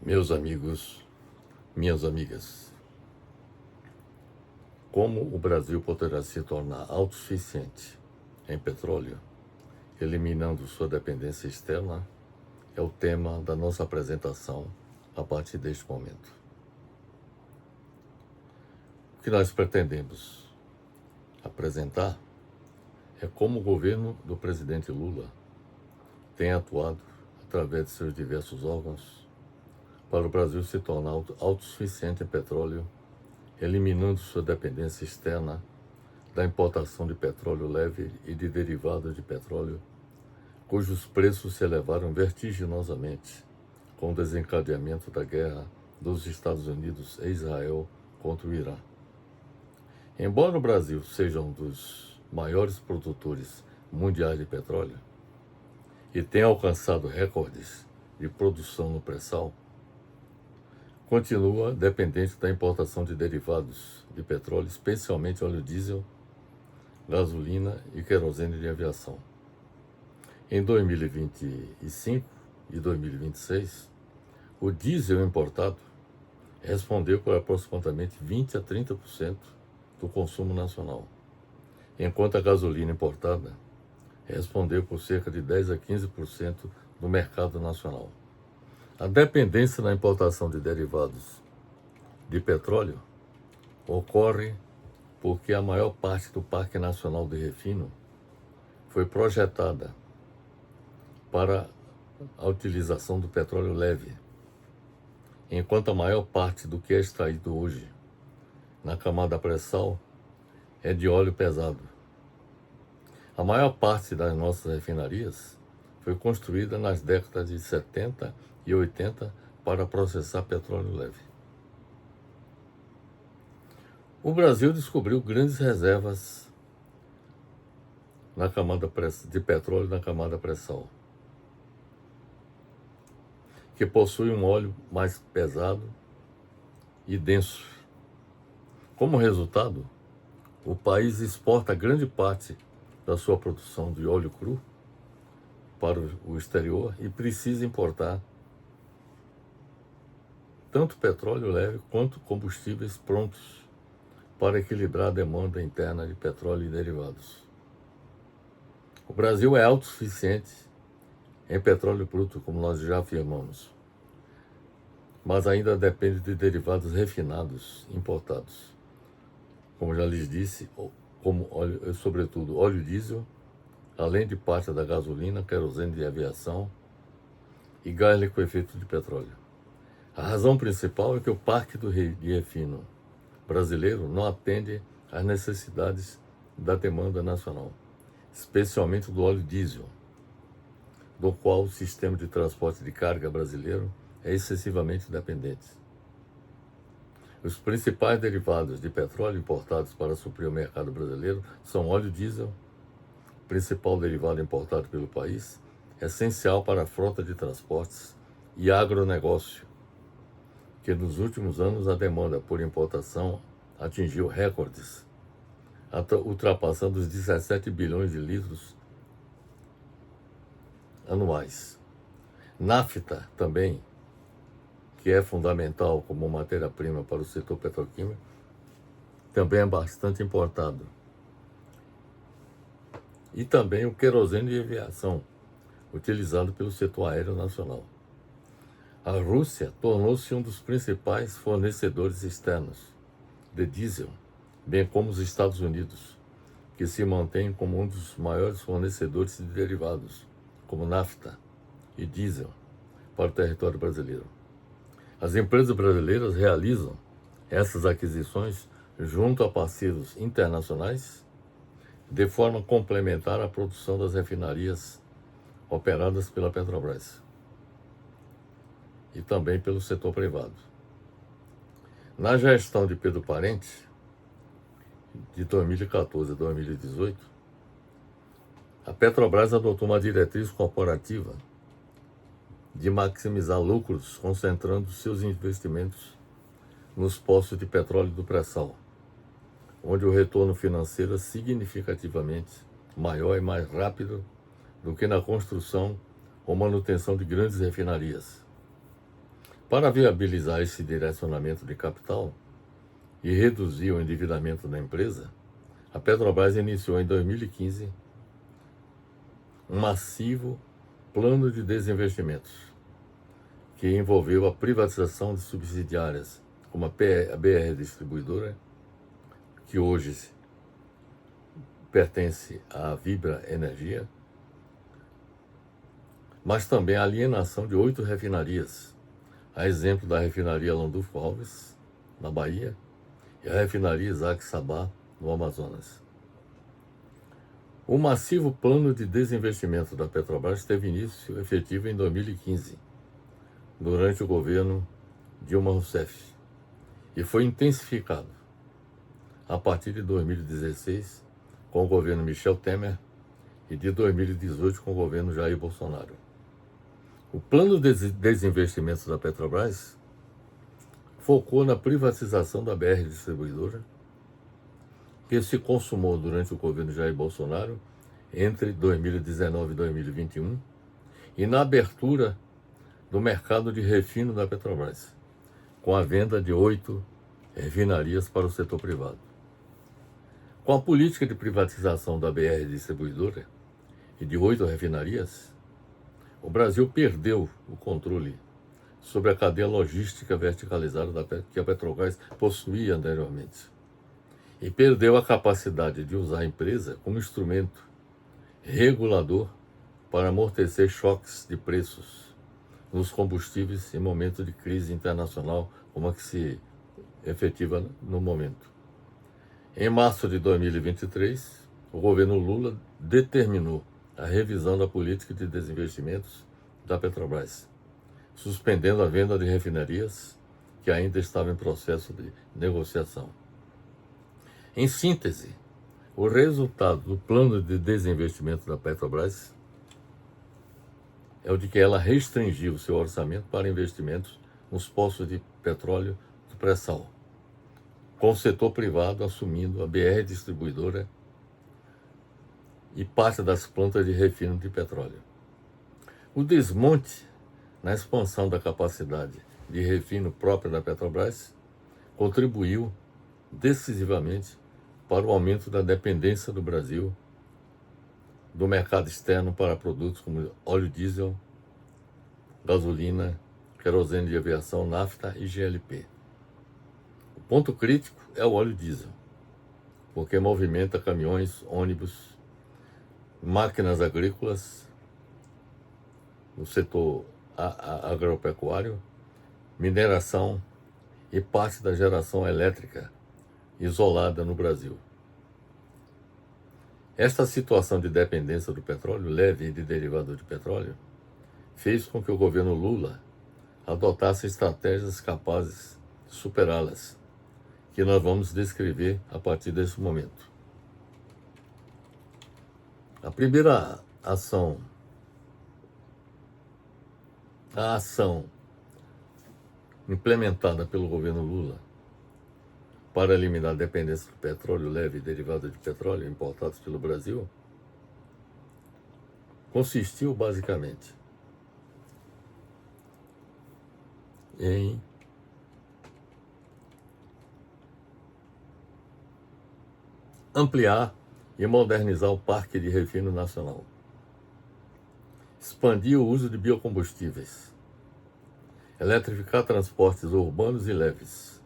Meus amigos, minhas amigas, como o Brasil poderá se tornar autossuficiente em petróleo, eliminando sua dependência externa, é o tema da nossa apresentação a partir deste momento. O que nós pretendemos apresentar é como o governo do presidente Lula tem atuado através de seus diversos órgãos para o Brasil se tornar autossuficiente em petróleo, eliminando sua dependência externa da importação de petróleo leve e de derivados de petróleo, cujos preços se elevaram vertiginosamente com o desencadeamento da guerra dos Estados Unidos e Israel contra o Irã. Embora o Brasil seja um dos maiores produtores mundiais de petróleo e tenha alcançado recordes de produção no pré-sal, continua dependente da importação de derivados de petróleo, especialmente óleo diesel, gasolina e querosene de aviação. Em 2025 e 2026, o diesel importado respondeu por aproximadamente 20 a 30% do consumo nacional, enquanto a gasolina importada respondeu por cerca de 10 a 15% do mercado nacional. A dependência na importação de derivados de petróleo ocorre porque a maior parte do Parque Nacional de Refino foi projetada para a utilização do petróleo leve, enquanto a maior parte do que é extraído hoje na camada pré-sal é de óleo pesado. A maior parte das nossas refinarias foi construída nas décadas de 70 e 80 para processar petróleo leve. O Brasil descobriu grandes reservas de petróleo na camada pré-sal, que possui um óleo mais pesado e denso. Como resultado, o país exporta grande parte da sua produção de óleo cru para o exterior e precisa importar tanto petróleo leve quanto combustíveis prontos para equilibrar a demanda interna de petróleo e derivados. O Brasil é autossuficiente em petróleo bruto, como nós já afirmamos, mas ainda depende de derivados refinados importados, como já lhes disse, como óleo, sobretudo óleo diesel, além de parte da gasolina, querosene de aviação e gás liquefeito de petróleo. A razão principal é que o parque de refino brasileiro não atende às necessidades da demanda nacional, especialmente do óleo diesel, do qual o sistema de transporte de carga brasileiro é excessivamente dependente. Os principais derivados de petróleo importados para suprir o mercado brasileiro são óleo diesel, principal derivado importado pelo país, essencial para a frota de transportes, e agronegócio, que nos últimos anos a demanda por importação atingiu recordes, ultrapassando os 17 bilhões de litros anuais. Nafta também, que é fundamental como matéria-prima para o setor petroquímico, também é bastante importado. E também o querosene de aviação, utilizado pelo setor aéreo nacional. A Rússia tornou-se um dos principais fornecedores externos de diesel, bem como os Estados Unidos, que se mantém como um dos maiores fornecedores de derivados, como nafta e diesel, para o território brasileiro. As empresas brasileiras realizam essas aquisições junto a parceiros internacionais, de forma complementar à produção das refinarias operadas pela Petrobras e também pelo setor privado. Na gestão de Pedro Parente, de 2014 a 2018, a Petrobras adotou uma diretriz corporativa de maximizar lucros, concentrando seus investimentos nos poços de petróleo do pré-sal, onde o retorno financeiro é significativamente maior e mais rápido do que na construção ou manutenção de grandes refinarias. Para viabilizar esse direcionamento de capital e reduzir o endividamento da empresa, a Petrobras iniciou em 2015 um massivo plano de desinvestimentos, que envolveu a privatização de subsidiárias, como a BR Distribuidora, que hoje pertence à Vibra Energia, mas também a alienação de 8 refinarias, a exemplo da refinaria Landulfo Alves, na Bahia, e a refinaria Isaac Sabá, no Amazonas. O massivo plano de desinvestimento da Petrobras teve início efetivo em 2015, durante o governo Dilma Rousseff, e foi intensificado a partir de 2016 com o governo Michel Temer e de 2018 com o governo Jair Bolsonaro. O plano de desinvestimento da Petrobras focou na privatização da BR Distribuidora, que se consumou durante o governo Jair Bolsonaro entre 2019 e 2021, e na abertura do mercado de refino da Petrobras, com a venda de 8 refinarias para o setor privado. Com a política de privatização da BR Distribuidora e de 8 refinarias, o Brasil perdeu o controle sobre a cadeia logística verticalizada que a Petrobras possuía anteriormente, e perdeu a capacidade de usar a empresa como instrumento regulador para amortecer choques de preços nos combustíveis em momentos de crise internacional, como a que se efetiva no momento. Em março de 2023, o governo Lula determinou a revisão da política de desinvestimentos da Petrobras, suspendendo a venda de refinarias que ainda estava em processo de negociação. Em síntese, o resultado do plano de desinvestimento da Petrobras é o de que ela restringiu seu orçamento para investimentos nos poços de petróleo do pré-sal, com o setor privado assumindo a BR Distribuidora e parte das plantas de refino de petróleo. O desmonte na expansão da capacidade de refino própria da Petrobras contribuiu decisivamente para o aumento da dependência do Brasil do mercado externo para produtos como óleo diesel, gasolina, querosene de aviação, nafta e GLP. O ponto crítico é o óleo diesel, porque movimenta caminhões, ônibus, máquinas agrícolas, no setor agropecuário, mineração e parte da geração elétrica isolada no Brasil. Esta situação de dependência do petróleo leve e de derivado de petróleo fez com que o governo Lula adotasse estratégias capazes de superá-las, que nós vamos descrever a partir desse momento. A primeira ação, a ação implementada pelo governo Lula para eliminar a dependência do petróleo leve e derivado de petróleo importados pelo Brasil, consistiu basicamente em ampliar e modernizar o parque de refino nacional, expandir o uso de biocombustíveis, eletrificar transportes urbanos e leves,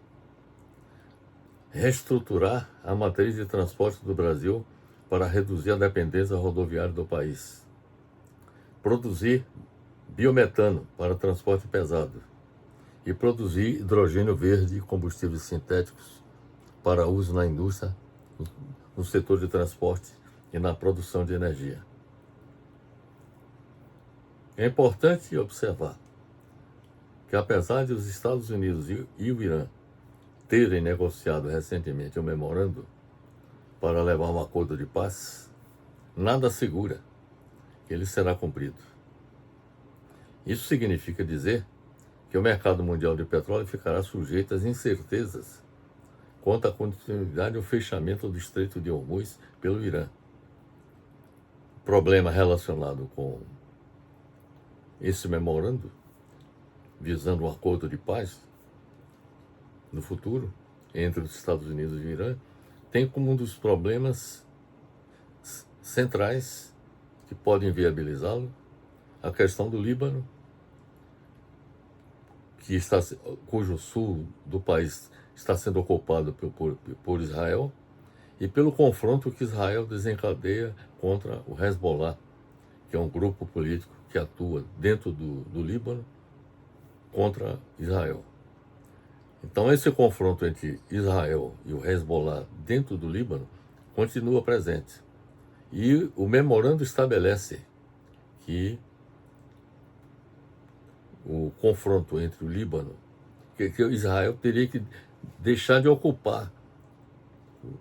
reestruturar a matriz de transporte do Brasil para reduzir a dependência rodoviária do país, produzir biometano para transporte pesado e produzir hidrogênio verde e combustíveis sintéticos para uso na indústria, no setor de transporte e na produção de energia. É importante observar que, apesar de os Estados Unidos e o Irã terem negociado recentemente um memorando para levar um acordo de paz, nada assegura que ele será cumprido. Isso significa dizer que o mercado mundial de petróleo ficará sujeito às incertezas quanto à continuidade e ao fechamento do Estreito de Hormuz pelo Irã. O problema relacionado com esse memorando visando um acordo de paz no futuro entre os Estados Unidos e o Irã, tem como um dos problemas centrais que podem viabilizá-lo a questão do Líbano, cujo sul do país está sendo ocupado por Israel, e pelo confronto que Israel desencadeia contra o Hezbollah, que é um grupo político que atua dentro do Líbano contra Israel. Então esse confronto entre Israel e o Hezbollah dentro do Líbano continua presente. E o memorando estabelece que o confronto entre o Líbano, que Israel teria que deixar de ocupar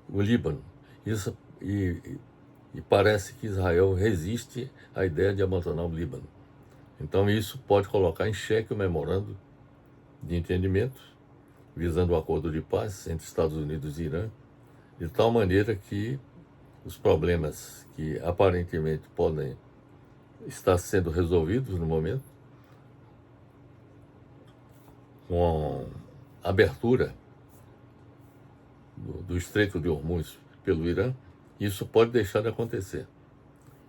o Líbano. Isso, e parece que Israel resiste à ideia de abandonar o Líbano. Então isso pode colocar em xeque o memorando de entendimento, visando o acordo de paz entre Estados Unidos e Irã, de tal maneira que os problemas que aparentemente podem estar sendo resolvidos no momento, com a abertura do Estreito de Hormuz pelo Irã, isso pode deixar de acontecer.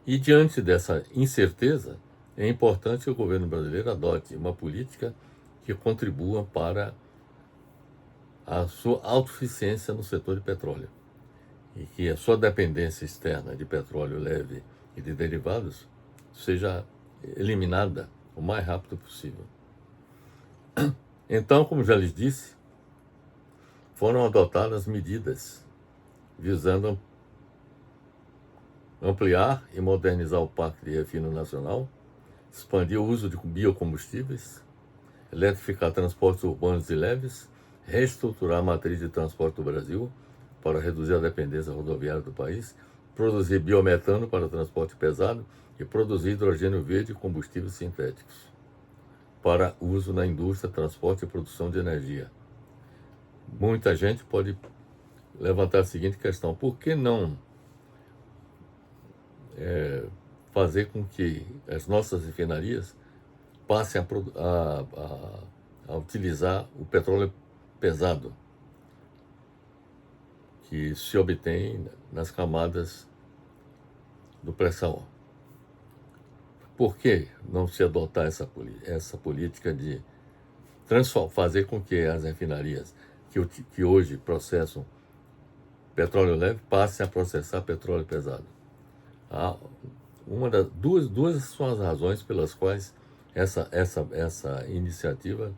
E diante dessa incerteza, é importante que o governo brasileiro adote uma política que contribua para a sua autossuficiência no setor de petróleo e que a sua dependência externa de petróleo leve e de derivados seja eliminada o mais rápido possível. Então, como já lhes disse, foram adotadas medidas visando ampliar e modernizar o Parque de Refino Nacional, expandir o uso de biocombustíveis, eletrificar transportes urbanos e leves, reestruturar a matriz de transporte do Brasil para reduzir a dependência rodoviária do país, produzir biometano para o transporte pesado e produzir hidrogênio verde e combustíveis sintéticos para uso na indústria, transporte e produção de energia. Muita gente pode levantar a seguinte questão: por que não fazer com que as nossas refinarias passem a utilizar o petróleo pesado que se obtém nas camadas do pré-sal? Por que não se adotar essa política de fazer com que as refinarias que hoje processam petróleo leve passem a processar petróleo pesado? Duas são as razões pelas quais essa iniciativa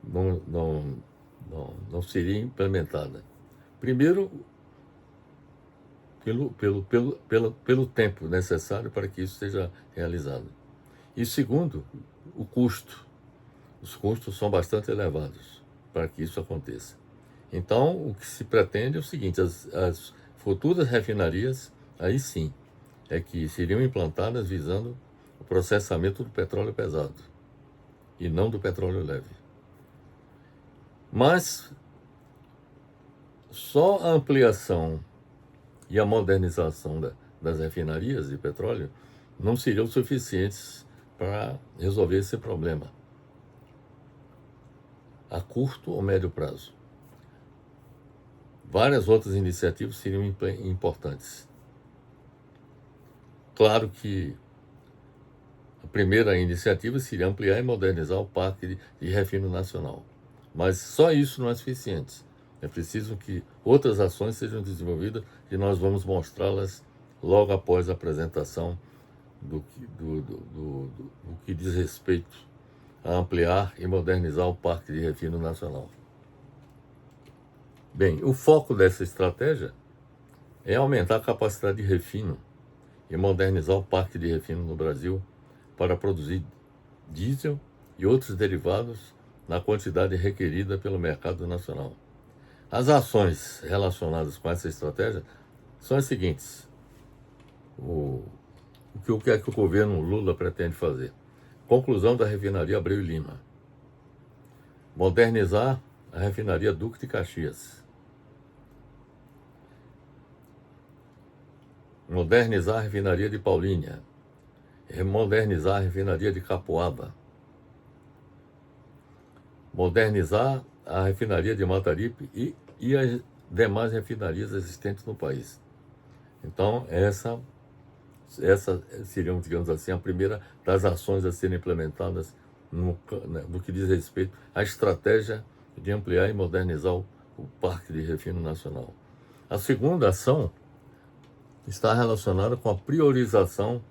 não seria implementada. Primeiro, pelo tempo necessário para que isso seja realizado. E segundo, o custo. Os custos são bastante elevados para que isso aconteça. Então, o que se pretende é o seguinte: as futuras refinarias, aí sim, é que seriam implantadas visando o processamento do petróleo pesado e não do petróleo leve. Mas só a ampliação e a modernização das refinarias de petróleo não seriam suficientes para resolver esse problema a curto ou médio prazo. Várias outras iniciativas seriam importantes. Claro que a primeira iniciativa seria ampliar e modernizar o Parque de Refino Nacional, mas só isso não é suficiente. É preciso que outras ações sejam desenvolvidas e nós vamos mostrá-las logo após a apresentação do que diz respeito a ampliar e modernizar o Parque de Refino Nacional. Bem, o foco dessa estratégia é aumentar a capacidade de refino e modernizar o Parque de Refino no Brasil para produzir diesel e outros derivados na quantidade requerida pelo mercado nacional. As ações relacionadas com essa estratégia são as seguintes: o que é que o governo Lula pretende fazer? Conclusão da refinaria Abreu e Lima. Modernizar a refinaria Duque de Caxias. Modernizar a refinaria de Paulínia. Modernizar a refinaria de Capoaba. modernizar a refinaria de Mataripe e as demais refinarias existentes no país. Então, essa seria, digamos assim, a primeira das ações a serem implementadas no que diz respeito à estratégia de ampliar e modernizar o Parque de Refino Nacional. A segunda ação está relacionada com a priorização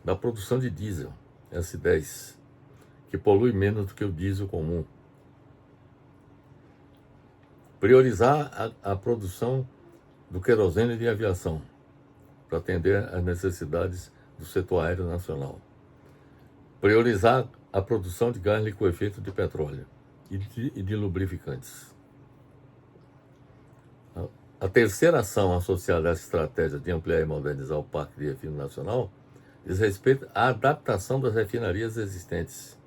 da produção de diesel, S10, que polui menos do que o diesel comum. Priorizar a produção do querosene de aviação, para atender às necessidades do setor aéreo nacional. Priorizar a produção de gás liquefeito de petróleo e de lubrificantes. A terceira ação associada a essa estratégia de ampliar e modernizar o Parque de Refino Nacional diz respeito à adaptação das refinarias existentes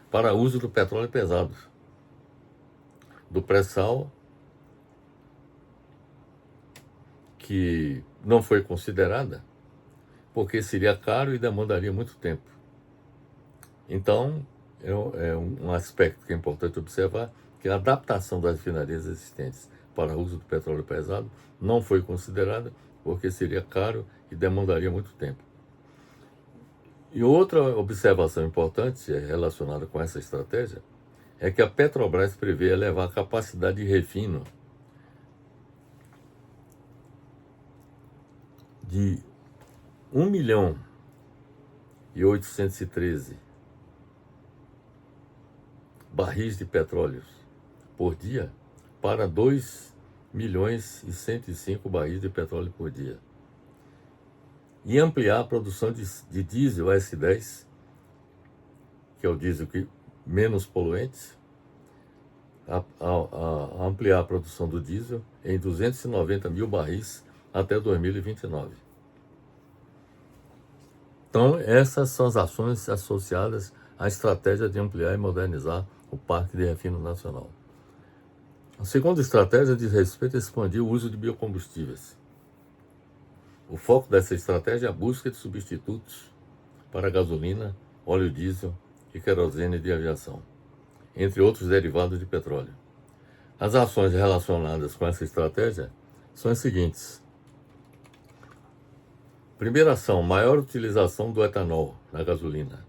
para uso do petróleo pesado, do pré-sal, que não foi considerada, porque seria caro e demandaria muito tempo. Então, é um aspecto que é importante observar, que a adaptação das refinarias existentes para o uso do petróleo pesado não foi considerada, porque seria caro e demandaria muito tempo. E outra observação importante relacionada com essa estratégia é que a Petrobras prevê elevar a capacidade de refino de 1.813.000 barris de petróleo por dia para 2.105.000 barris de petróleo por dia. E ampliar a produção de diesel S10, que é o diesel menos poluente, a ampliar a produção do diesel em 290.000 barris até 2029. Então, essas são as ações associadas à estratégia de ampliar e modernizar o Parque de Refino Nacional. A segunda estratégia diz respeito a expandir o uso de biocombustíveis. O foco dessa estratégia é a busca de substitutos para gasolina, óleo diesel e querosene de aviação, entre outros derivados de petróleo. As ações relacionadas com essa estratégia são as seguintes. Primeira ação, maior utilização do etanol na gasolina.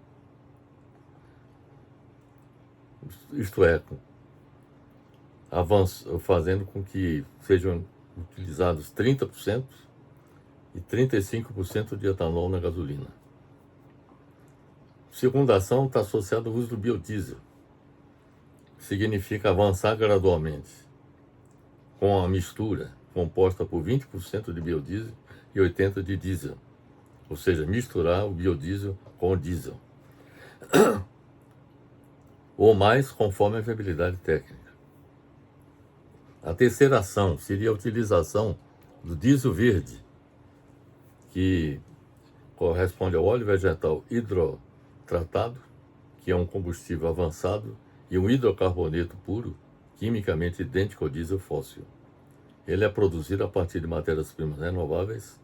Isto é, fazendo com que sejam utilizados 30% e 35% de etanol na gasolina. Segunda ação está associada ao uso do biodiesel. Significa avançar gradualmente com a mistura composta por 20% de biodiesel e 80% de diesel. Ou seja, misturar o biodiesel com o diesel. Ou mais, conforme a viabilidade técnica. A terceira ação seria a utilização do diesel verde, que corresponde ao óleo vegetal hidrotratado, que é um combustível avançado, e um hidrocarboneto puro, quimicamente idêntico ao diesel fóssil. Ele é produzido a partir de matérias-primas renováveis,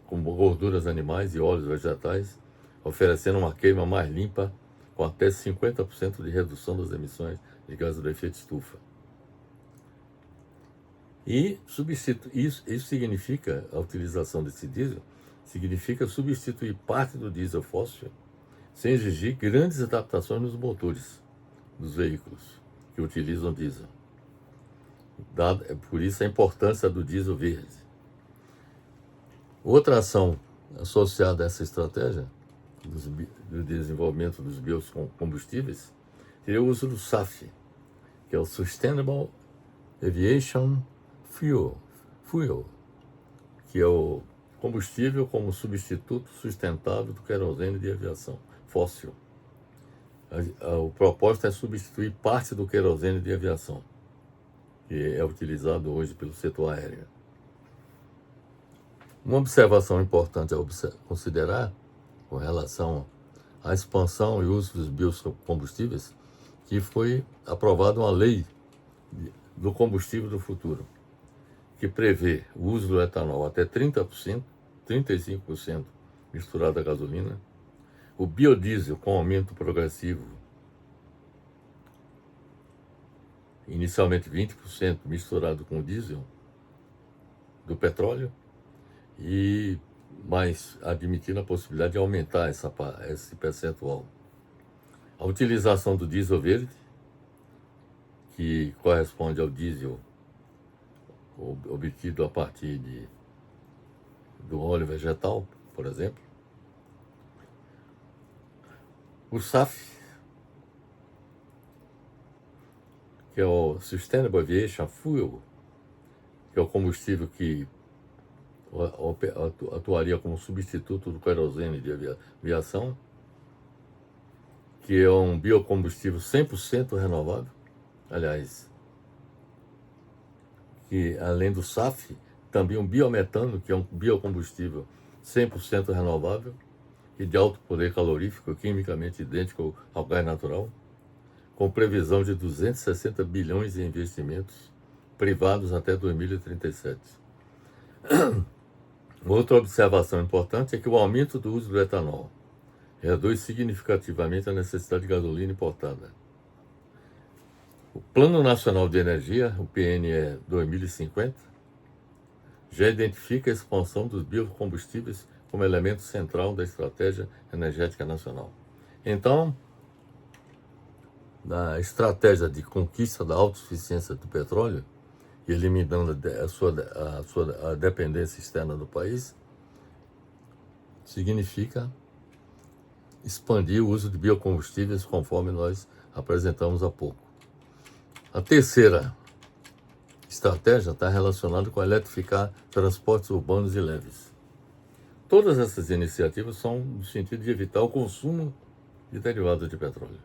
como gorduras animais e óleos vegetais, oferecendo uma queima mais limpa, com até 50% de redução das emissões de gases do efeito estufa. E isso significa, a utilização desse diesel, significa substituir parte do diesel fóssil sem exigir grandes adaptações nos motores dos veículos que utilizam diesel. Por isso a importância do diesel verde. Outra ação associada a essa estratégia do desenvolvimento dos biocombustíveis seria o uso do SAF, que é o Sustainable Aviation Fuel, que é o combustível como substituto sustentável do querosene de aviação fóssil. O propósito é substituir parte do querosene de aviação, que é utilizado hoje pelo setor aéreo. Uma observação importante a considerar com relação à expansão e uso dos biocombustíveis, que foi aprovada uma lei do combustível do futuro, que prevê o uso do etanol até 30%, 35% misturado à gasolina, o biodiesel com aumento progressivo inicialmente 20% misturado com diesel do petróleo, mas admitindo a possibilidade de aumentar esse percentual. A utilização do diesel verde, que corresponde ao diesel obtido a partir do óleo vegetal, por exemplo. O SAF, que é o Sustainable Aviation Fuel, que é o combustível que atuaria como substituto do querosene de aviação, que é um biocombustível 100% renovável. Aliás, que além do SAF, também um biometano, que é um biocombustível 100% renovável e de alto poder calorífico, quimicamente idêntico ao gás natural, com previsão de 260 bilhões em investimentos privados até 2037. Outra observação importante é que o aumento do uso do etanol reduz significativamente a necessidade de gasolina importada. O Plano Nacional de Energia, o PNE 2050, já identifica a expansão dos biocombustíveis como elemento central da estratégia energética nacional. Então, na estratégia de conquista da autossuficiência do petróleo, e eliminando a dependência externa do país, significa expandir o uso de biocombustíveis, conforme nós apresentamos há pouco. A terceira estratégia está relacionada com eletrificar transportes urbanos e leves. Todas essas iniciativas são no sentido de evitar o consumo de derivados de petróleo.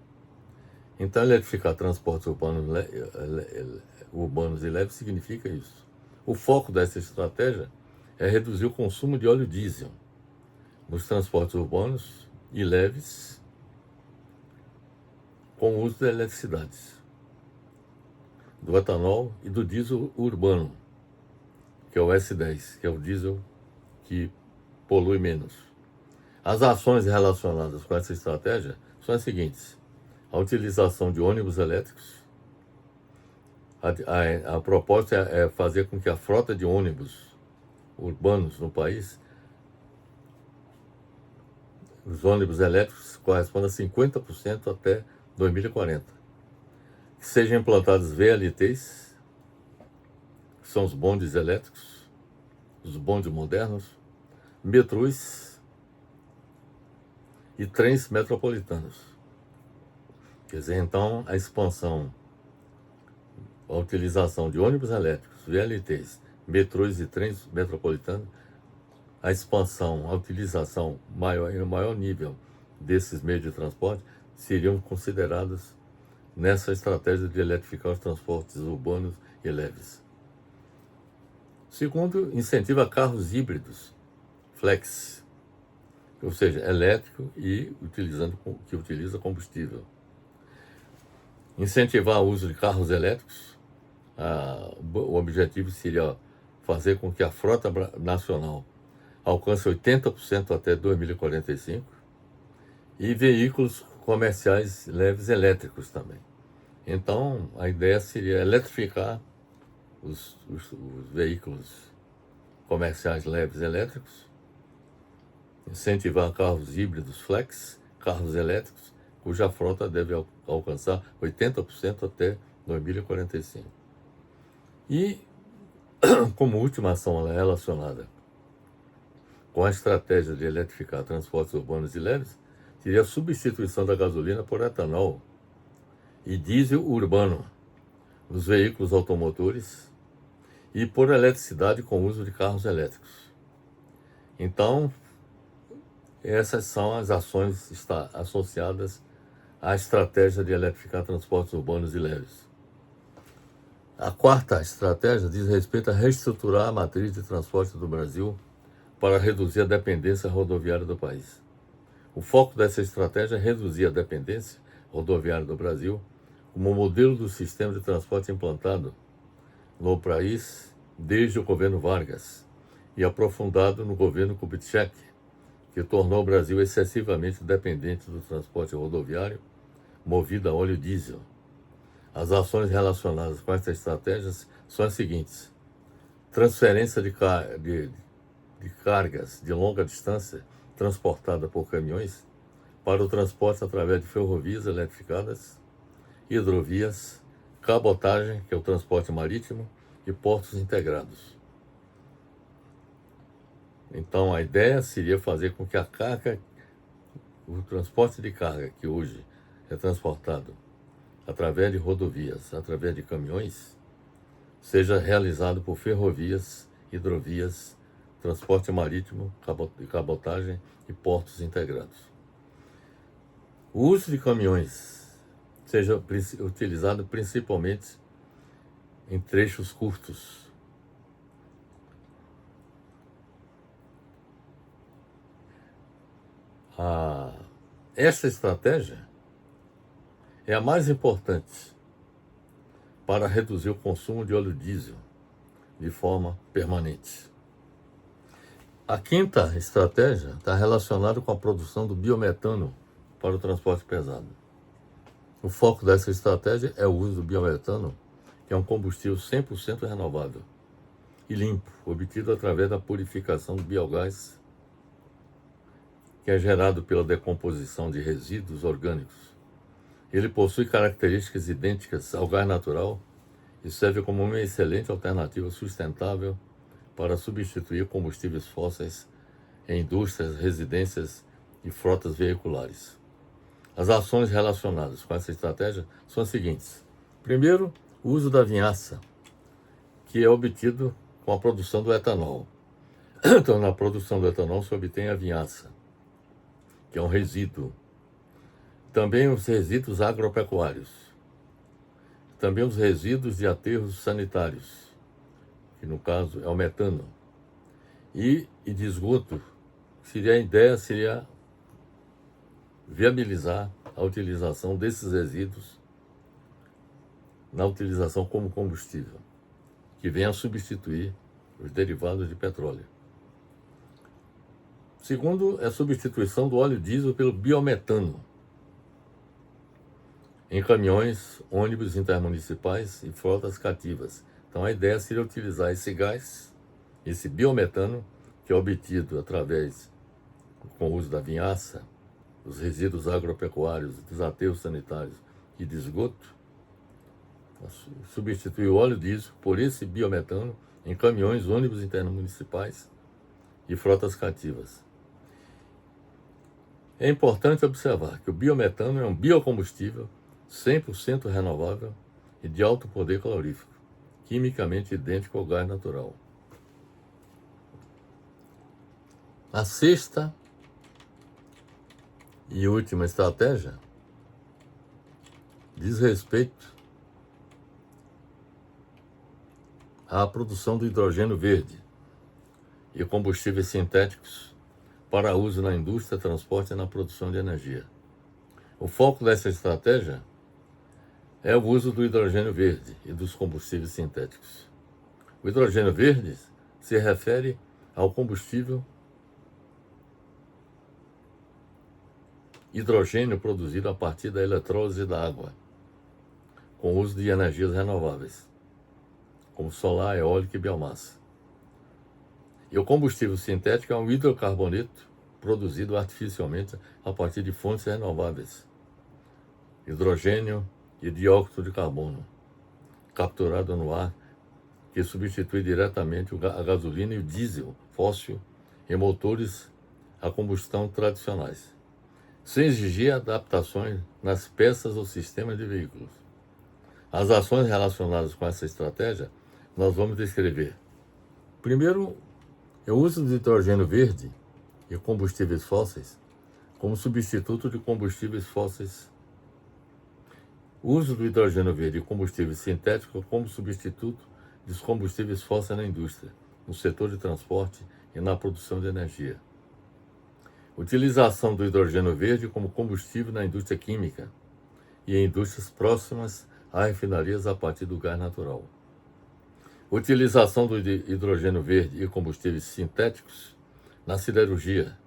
Então, eletrificar transportes urbanos e leves significa isso. O foco dessa estratégia é reduzir o consumo de óleo diesel nos transportes urbanos e leves com o uso da eletricidade, do etanol e do diesel urbano, que é o S10, que é o diesel que polui menos. As ações relacionadas com essa estratégia são as seguintes: a utilização de ônibus elétricos. A proposta é fazer com que a frota de ônibus urbanos no país, os ônibus elétricos, correspondam a 50% até 2040. Que sejam implantados VLTs, que são os bondes elétricos, os bondes modernos, metrôs e trens metropolitanos. Quer dizer, então, a expansão, a utilização de ônibus elétricos, VLTs, metrôs e trens metropolitanos, a expansão, a utilização no maior nível desses meios de transporte seriam consideradas nessa estratégia de eletrificar os transportes urbanos e leves. Segundo, incentiva carros híbridos, flex, ou seja, elétrico e que utiliza combustível. Incentivar o uso de carros elétricos. O objetivo seria fazer com que a frota nacional alcance 80% até 2045 e veículos comerciais leves elétricos também. Então, a ideia seria eletrificar os veículos comerciais leves elétricos, incentivar carros híbridos flex, carros elétricos, cuja frota deve alcançar 80% até 2045. E, como última ação relacionada com a estratégia de eletrificar transportes urbanos e leves, seria a substituição da gasolina por etanol e diesel urbano nos veículos automotores e por eletricidade com o uso de carros elétricos. Então, essas são as ações associadas à estratégia de eletrificar transportes urbanos e leves. A quarta estratégia diz respeito a reestruturar a matriz de transporte do Brasil para reduzir a dependência rodoviária do país. O foco dessa estratégia é reduzir a dependência rodoviária do Brasil como modelo do sistema de transporte implantado no país desde o governo Vargas e aprofundado no governo Kubitschek, que tornou o Brasil excessivamente dependente do transporte rodoviário movido a óleo diesel. As ações relacionadas com essas estratégias são as seguintes: transferência de cargas de longa distância transportada por caminhões para o transporte através de ferrovias eletrificadas, hidrovias, cabotagem, que é o transporte marítimo, e portos integrados. Então, a ideia seria fazer com que a carga, o transporte de carga que hoje é transportado através de rodovias, através de caminhões, seja realizado por ferrovias, hidrovias, transporte marítimo, cabotagem e portos integrados. O uso de caminhões seja utilizado principalmente em trechos curtos. Esta estratégia é a mais importante para reduzir o consumo de óleo diesel de forma permanente. A quinta estratégia está relacionada com a produção do biometano para o transporte pesado. O foco dessa estratégia é o uso do biometano, que é um combustível 100% renovável e limpo, obtido através da purificação do biogás, que é gerado pela decomposição de resíduos orgânicos. Ele possui características idênticas ao gás natural e serve como uma excelente alternativa sustentável para substituir combustíveis fósseis em indústrias, residências e frotas veiculares. As ações relacionadas com essa estratégia são as seguintes: primeiro, o uso da vinhaça, que é obtido com a produção do etanol. Então, na produção do etanol se obtém a vinhaça, que é um resíduo. Também os resíduos agropecuários. Também os resíduos de aterros sanitários, que no caso é o metano. E de esgoto, a ideia seria viabilizar a utilização desses resíduos na utilização como combustível, que venha a substituir os derivados de petróleo. Segundo, é a substituição do óleo diesel pelo biometano em caminhões, ônibus intermunicipais e frotas cativas. Então, a ideia seria utilizar esse gás, esse biometano, que é obtido através, com o uso da vinhaça, dos resíduos agropecuários, dos aterros sanitários e de esgoto, substituir o óleo diesel por esse biometano em caminhões, ônibus intermunicipais e frotas cativas. É importante observar que o biometano é um biocombustível 100% renovável e de alto poder calorífico, quimicamente idêntico ao gás natural. A sexta e última estratégia diz respeito à produção do hidrogênio verde e combustíveis sintéticos para uso na indústria, transporte e na produção de energia. O foco dessa estratégia é o uso do hidrogênio verde e dos combustíveis sintéticos. O hidrogênio verde se refere ao combustível hidrogênio produzido a partir da eletrólise da água, com o uso de energias renováveis, como solar, eólica e biomassa. E o combustível sintético é um hidrocarboneto produzido artificialmente a partir de fontes renováveis, hidrogênio e dióxido de carbono, capturado no ar, que substitui diretamente a gasolina e o diesel fóssil em motores a combustão tradicionais, sem exigir adaptações nas peças ou sistemas de veículos. As ações relacionadas com essa estratégia nós vamos descrever. Primeiro, o uso do hidrogênio verde e combustíveis fósseis como substituto de combustíveis fósseis. O uso do hidrogênio verde e combustíveis sintéticos como substituto dos combustíveis fósseis na indústria, no setor de transporte e na produção de energia. Utilização do hidrogênio verde como combustível na indústria química e em indústrias próximas a refinarias a partir do gás natural. Utilização do hidrogênio verde e combustíveis sintéticos na siderurgia,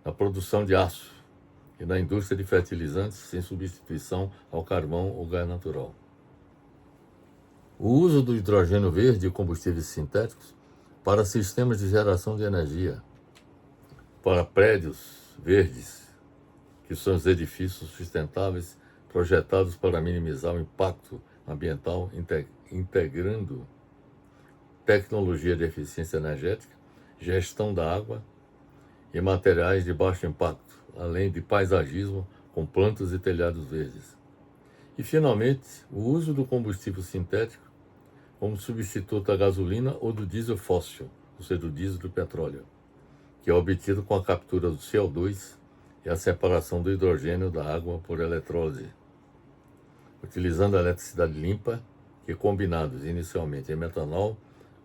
na produção de aço e na indústria de fertilizantes sem substituição ao carvão ou gás natural. o uso do hidrogênio verde e combustíveis sintéticos para sistemas de geração de energia, para prédios verdes, que são os edifícios sustentáveis projetados para minimizar o impacto ambiental, integrando tecnologia de eficiência energética, gestão da água e materiais de baixo impacto, além de paisagismo com plantas e telhados verdes. E, finalmente, o uso do combustível sintético como substituto da gasolina ou do diesel fóssil, ou seja, do diesel do petróleo, que é obtido com a captura do CO2 e a separação do hidrogênio da água por eletrólise, utilizando a eletricidade limpa, que combinados inicialmente em metanol,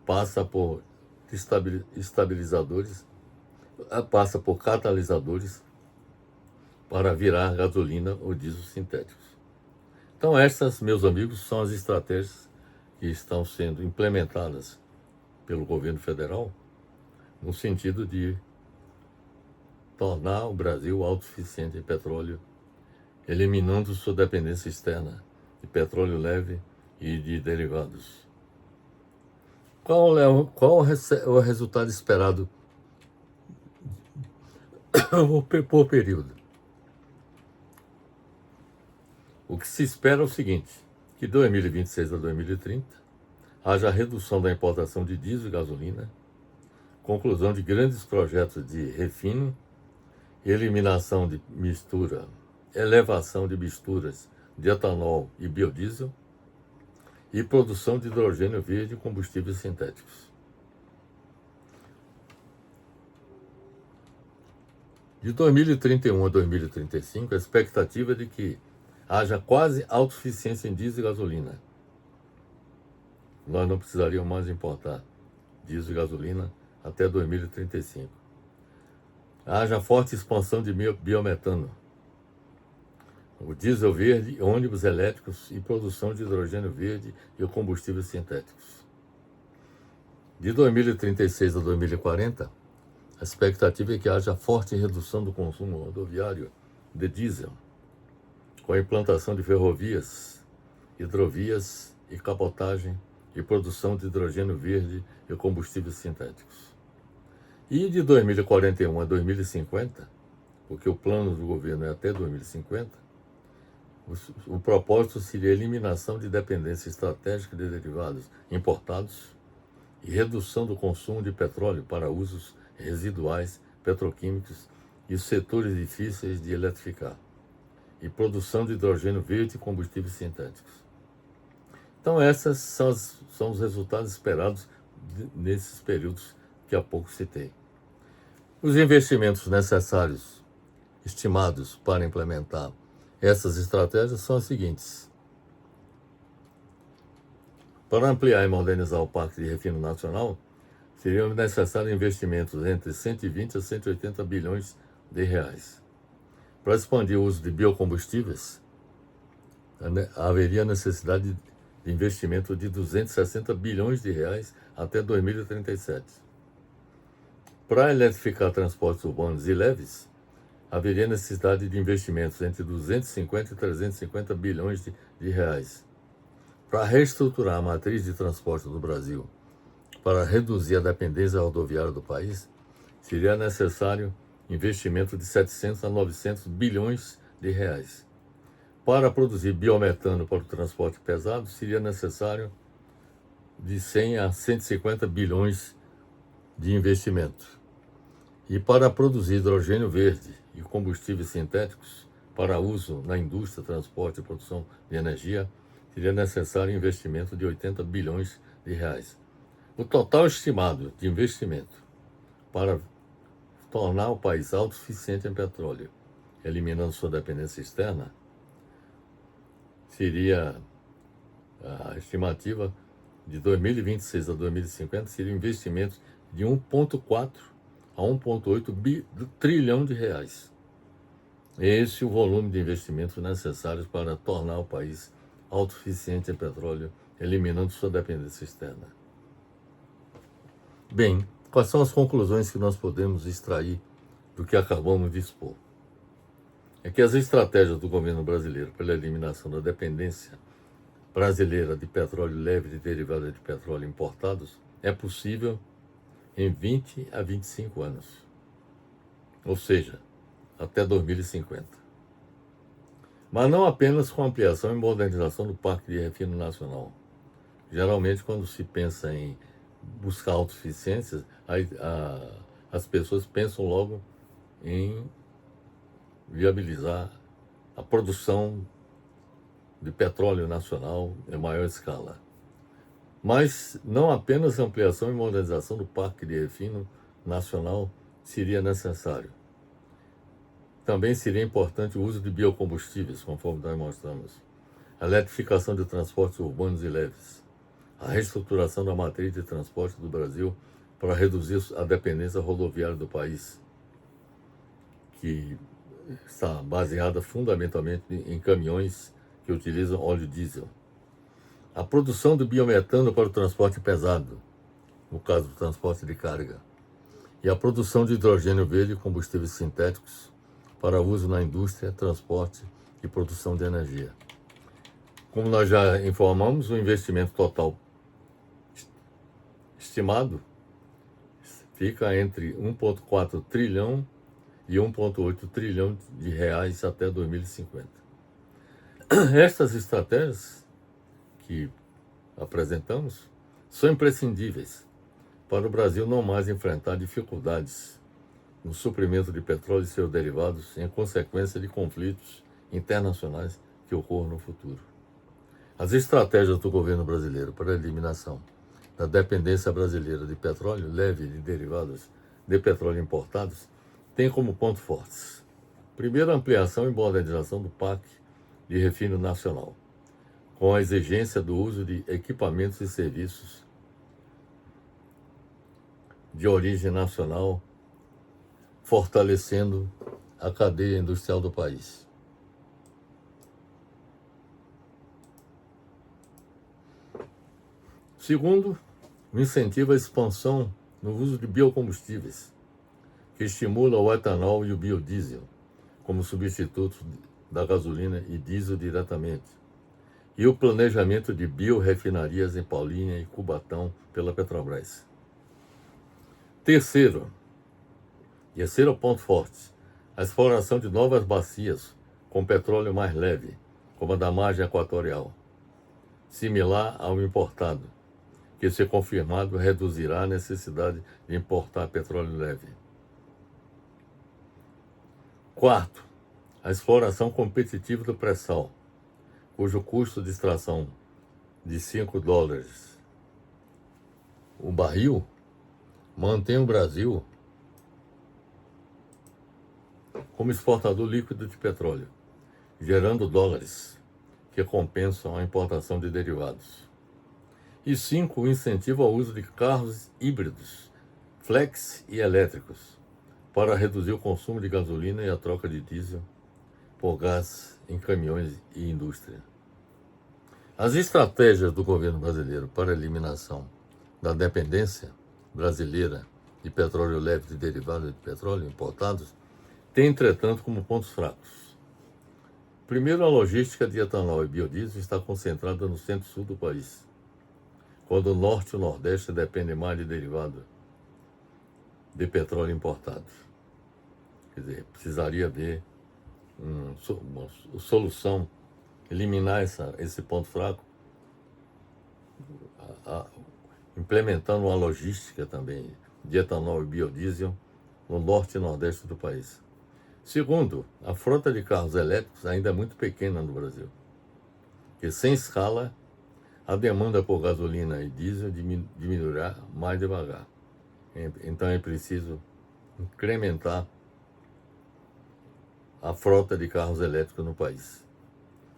passa por catalisadores para virar gasolina ou diesel sintéticos. Então essas, meus amigos, são as estratégias que estão sendo implementadas pelo governo federal no sentido de tornar o Brasil autossuficiente em petróleo, eliminando sua dependência externa de petróleo leve e de derivados. Qual é o resultado esperado por período? O que se espera é o seguinte, que de 2026 a 2030 haja redução da importação de diesel e gasolina, conclusão de grandes projetos de refino, eliminação de elevação de misturas de etanol e biodiesel e produção de hidrogênio verde e combustíveis sintéticos. De 2031 a 2035, a expectativa é de que haja quase autossuficiência em diesel e gasolina. Nós não precisaríamos mais importar diesel e gasolina até 2035. Haja forte expansão de biometano, o diesel verde, ônibus elétricos e produção de hidrogênio verde e combustíveis sintéticos. De 2036 a 2040, a expectativa é que haja forte redução do consumo rodoviário de diesel, com a implantação de ferrovias, hidrovias e cabotagem e produção de hidrogênio verde e combustíveis sintéticos. E de 2041 a 2050, porque o plano do governo é até 2050, o propósito seria a eliminação de dependência estratégica de derivados importados e redução do consumo de petróleo para usos residuais, petroquímicos e os setores difíceis de eletrificar, e produção de hidrogênio verde e combustíveis sintéticos. Então, esses são os resultados esperados nesses períodos que há pouco citei. Os investimentos necessários, estimados para implementar essas estratégias são as seguintes. Para ampliar e modernizar o Parque de Refino Nacional, seriam necessários investimentos entre 120 a 180 bilhões de reais. Para expandir o uso de biocombustíveis, haveria necessidade de investimento de 260 bilhões de reais até 2037. Para eletrificar transportes urbanos e leves, haveria necessidade de investimentos entre 250 e 350 bilhões de reais. Para reestruturar a matriz de transporte do Brasil, para reduzir a dependência rodoviária do país, seria necessário investimento de 700 a 900 bilhões de reais. Para produzir biometano para o transporte pesado, seria necessário de 100 a 150 bilhões de investimento. E para produzir hidrogênio verde e combustíveis sintéticos para uso na indústria, transporte e produção de energia, seria necessário investimento de 80 bilhões de reais. O total estimado de investimento para tornar o país autossuficiente em petróleo, eliminando sua dependência externa, seria a estimativa de 2026 a 2050, seria investimentos de 1,4 a 1,8 trilhão de reais. Esse é o volume de investimentos necessários para tornar o país autossuficiente em petróleo, eliminando sua dependência externa. Bem, quais são as conclusões que nós podemos extrair do que acabamos de expor? É que as estratégias do governo brasileiro pela eliminação da dependência brasileira de petróleo leve e derivada de petróleo importados é possível em 20 a 25 anos, ou seja, até 2050. Mas não apenas com ampliação e modernização do Parque de Refino Nacional. Geralmente, quando se pensa em buscar autossuficiência, as pessoas pensam logo em viabilizar a produção de petróleo nacional em maior escala. Mas não apenas ampliação e modernização do Parque de Refino Nacional seria necessário. Também seria importante o uso de biocombustíveis, conforme nós mostramos, a eletrificação de transportes urbanos e leves, a reestruturação da matriz de transporte do Brasil para reduzir a dependência rodoviária do país, que está baseada fundamentalmente em caminhões que utilizam óleo diesel. A produção de biometano para o transporte pesado, no caso do transporte de carga, e a produção de hidrogênio verde e combustíveis sintéticos para uso na indústria, transporte e produção de energia. Como nós já informamos, o investimento total estimado fica entre 1,4 trilhão e 1,8 trilhão de reais até 2050. Estas estratégias que apresentamos são imprescindíveis para o Brasil não mais enfrentar dificuldades no suprimento de petróleo e seus derivados em consequência de conflitos internacionais que ocorram no futuro. As estratégias do governo brasileiro para a eliminação da dependência brasileira de petróleo leve e de derivados de petróleo importados têm como ponto fortes: primeiro, a ampliação e modernização do Parque de Refino Nacional, com a exigência do uso de equipamentos e serviços de origem nacional, fortalecendo a cadeia industrial do país. Segundo, o incentivo à expansão no uso de biocombustíveis, que estimula o etanol e o biodiesel como substitutos da gasolina e diesel diretamente, e o planejamento de biorefinarias em Paulínia e Cubatão pela Petrobras. Terceiro ponto forte, a exploração de novas bacias com petróleo mais leve, como a da margem equatorial, similar ao importado, que, se confirmado, reduzirá a necessidade de importar petróleo leve. Quarto, a exploração competitiva do pré-sal, cujo custo de extração de $5 o barril mantém o Brasil como exportador líquido de petróleo, gerando dólares que compensam a importação de derivados. E 5, o incentivo ao uso de carros híbridos, flex e elétricos, para reduzir o consumo de gasolina e a troca de diesel por gás em caminhões e indústria. As estratégias do governo brasileiro para a eliminação da dependência brasileira de petróleo leve e derivados de petróleo importados têm, entretanto, como pontos fracos. Primeiro, a logística de etanol e biodiesel está concentrada no centro-sul do país, quando o norte e o nordeste dependem mais de derivado de petróleo importado. Quer dizer, precisaria haver uma solução, eliminar esse ponto fraco, implementando uma logística também de etanol e biodiesel no norte e nordeste do país. Segundo, a frota de carros elétricos ainda é muito pequena no Brasil, que sem escala a demanda por gasolina e diesel diminuirá mais devagar. Então é preciso incrementar a frota de carros elétricos no país,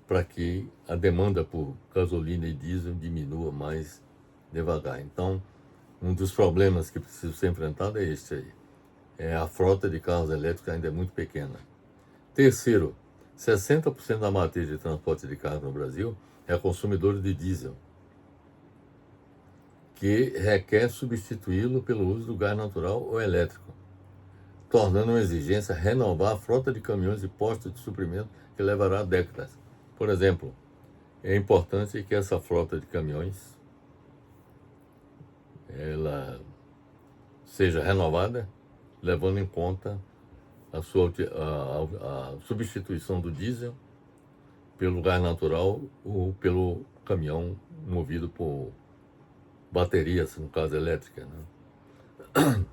para que a demanda por gasolina e diesel diminua mais devagar. Então, um dos problemas que precisa ser enfrentado é este aí. A frota de carros elétricos ainda é muito pequena. Terceiro, 60% da matriz de transporte de carga no Brasil é consumidor de diesel, que requer substituí-lo pelo uso do gás natural ou elétrico, tornando uma exigência renovar a frota de caminhões e postos de suprimento que levará décadas. Por exemplo, é importante que essa frota de caminhões ela seja renovada, levando em conta a substituição do diesel pelo gás natural ou pelo caminhão movido por baterias, no caso elétrica, né?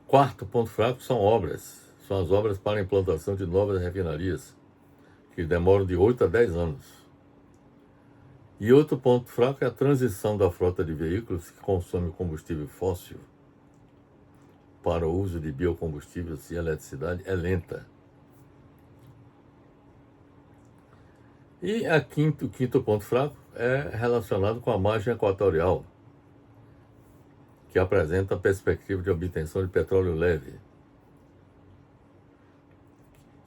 Quarto ponto fraco são as obras para a implantação de novas refinarias, que demoram de 8 a 10 anos. E outro ponto fraco é a transição da frota de veículos que consomem combustível fóssil para o uso de biocombustíveis e eletricidade é lenta. E o quinto ponto fraco é relacionado com a margem equatorial, que apresenta a perspectiva de obtenção de petróleo leve,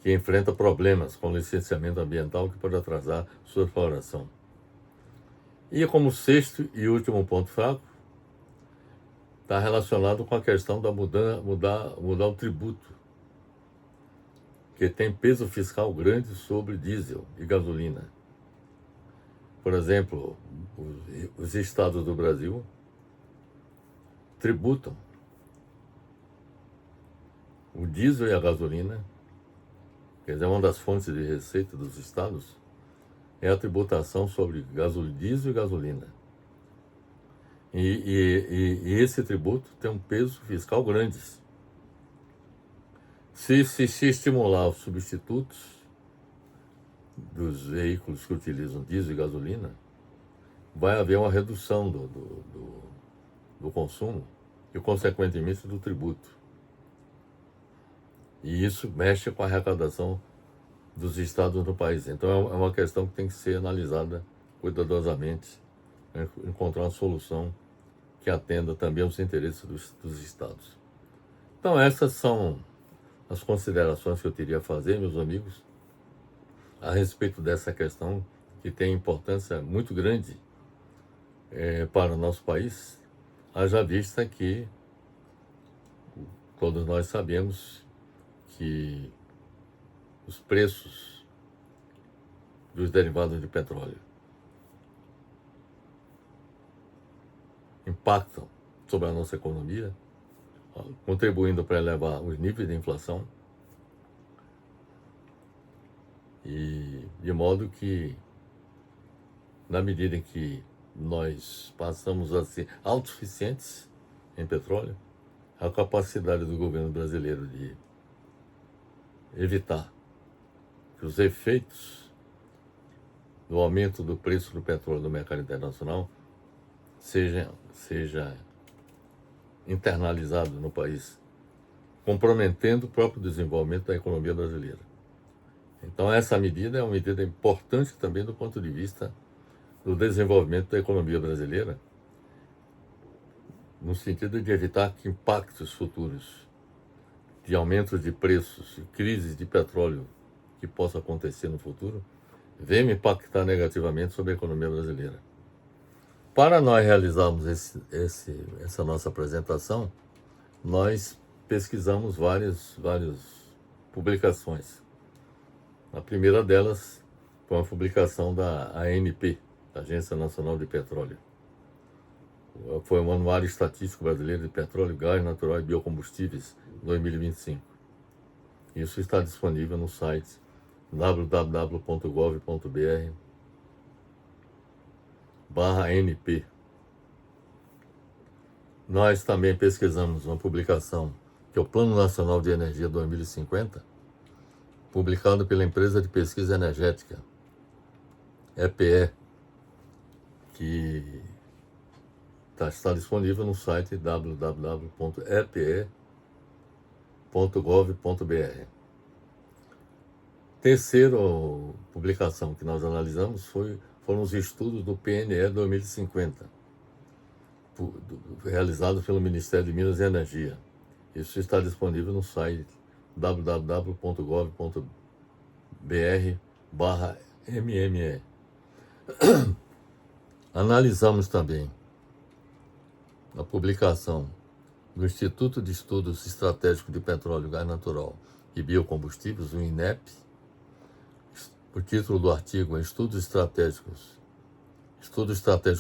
que enfrenta problemas com licenciamento ambiental que pode atrasar sua exploração. E como sexto e último ponto fraco, está relacionado com a questão da mudar o tributo, que tem peso fiscal grande sobre diesel e gasolina. Por exemplo, os estados do Brasil tributam o diesel e a gasolina, quer dizer, uma das fontes de receita dos estados é a tributação sobre diesel e gasolina. E esse tributo tem um peso fiscal grande. Se estimular os substitutos dos veículos que utilizam diesel e gasolina, vai haver uma redução do consumo e, consequentemente, do tributo. E isso mexe com a arrecadação dos estados no país. Então é uma questão que tem que ser analisada cuidadosamente, encontrar uma solução que atenda também aos interesses dos estados. Então essas são as considerações que eu teria a fazer, meus amigos, a respeito dessa questão que tem importância muito grande para o nosso país, haja vista que todos nós sabemos que os preços dos derivados de petróleo impactam sobre a nossa economia, contribuindo para elevar os níveis de inflação, e de modo que, na medida em que nós passamos a ser autossuficientes em petróleo, a capacidade do governo brasileiro de evitar que os efeitos do aumento do preço do petróleo no mercado internacional seja internalizado no país, comprometendo o próprio desenvolvimento da economia brasileira. Então essa medida é uma medida importante também do ponto de vista do desenvolvimento da economia brasileira, no sentido de evitar que impactos futuros de aumentos de preços e crises de petróleo que possa acontecer no futuro venham impactar negativamente sobre a economia brasileira. Para nós realizarmos essa nossa apresentação, nós pesquisamos várias publicações. A primeira delas foi uma publicação da ANP, Agência Nacional de Petróleo. Foi o Anuário Estatístico Brasileiro de Petróleo, Gás Natural e Biocombustíveis 2025. Isso está disponível no site www.gov.br/NP. Nós também pesquisamos uma publicação que é o Plano Nacional de Energia 2050, publicado pela Empresa de Pesquisa Energética, EPE, que está disponível no site www.epe.gov.br. Terceira publicação que nós analisamos foram os estudos do PNE 2050, realizados pelo Ministério de Minas e Energia. Isso está disponível no site www.gov.br/MME. Analisamos também a publicação do Instituto de Estudos Estratégicos de Petróleo, Gás Natural e Biocombustíveis, o INEP, O título do artigo é Estudo Estratégico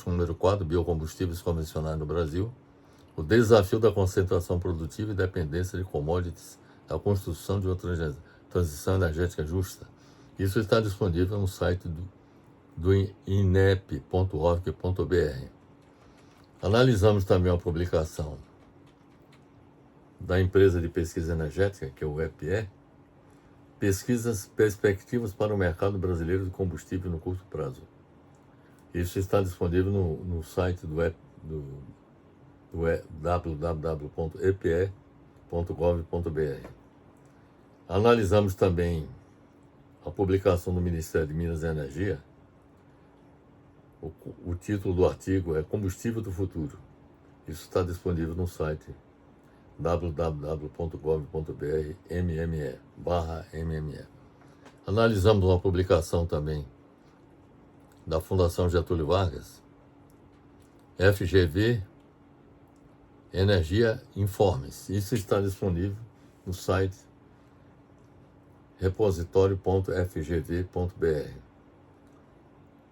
número 4, Biocombustíveis Convencionais no Brasil, o desafio da concentração produtiva e dependência de commodities, a construção de uma transição energética justa. Isso está disponível no site do inep.org.br. Analisamos também a publicação da empresa de pesquisa energética, que é o EPE, Perspectivas para o mercado brasileiro de combustível no curto prazo. Isso está disponível no site do www.epe.gov.br. Analisamos também a publicação do Ministério de Minas e Energia. O título do artigo é Combustível do Futuro. Isso está disponível no site www.gov.br/mme. Analisamos uma publicação também da Fundação Getúlio Vargas, FGV Energia Informes. Isso está disponível no site repositório.fgv.br.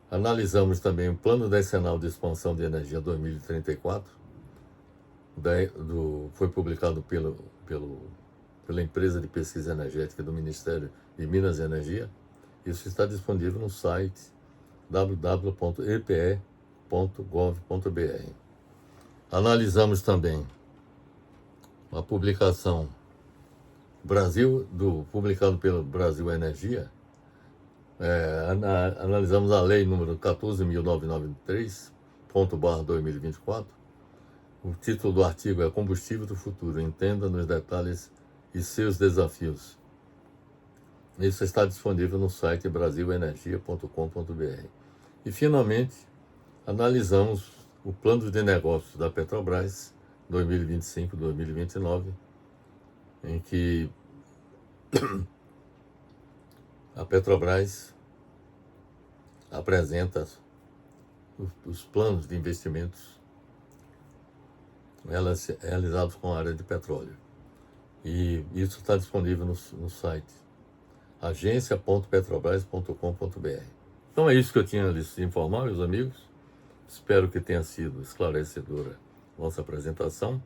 Analisamos também o Plano Decenal de Expansão de Energia 2034, foi publicado pela empresa de pesquisa energética do Ministério de Minas e Energia. Isso está disponível no site www.epe.gov.br. Analisamos também a publicação publicado pelo Brasil Energia. Analisamos a lei número 14.993/2024. O título do artigo é Combustível do Futuro, entenda nos detalhes e seus desafios. Isso está disponível no site brasilenergia.com.br. E, finalmente, analisamos o plano de negócios da Petrobras 2025-2029, em que a Petrobras apresenta os planos de investimentos realizados com a área de petróleo. E isso está disponível no site agência.petrobras.com.br. Então é isso que eu tinha lhes informar, meus amigos. Espero que tenha sido esclarecedora a nossa apresentação.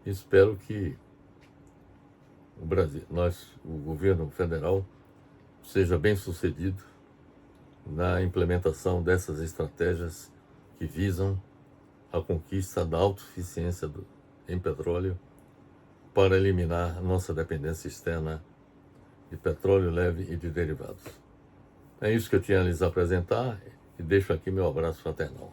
Espero que o governo federal, seja bem sucedido na implementação dessas estratégias que visam a conquista da autossuficiência em petróleo para eliminar a nossa dependência externa de petróleo leve e de derivados. É isso que eu tinha a lhes apresentar e deixo aqui meu abraço fraternal.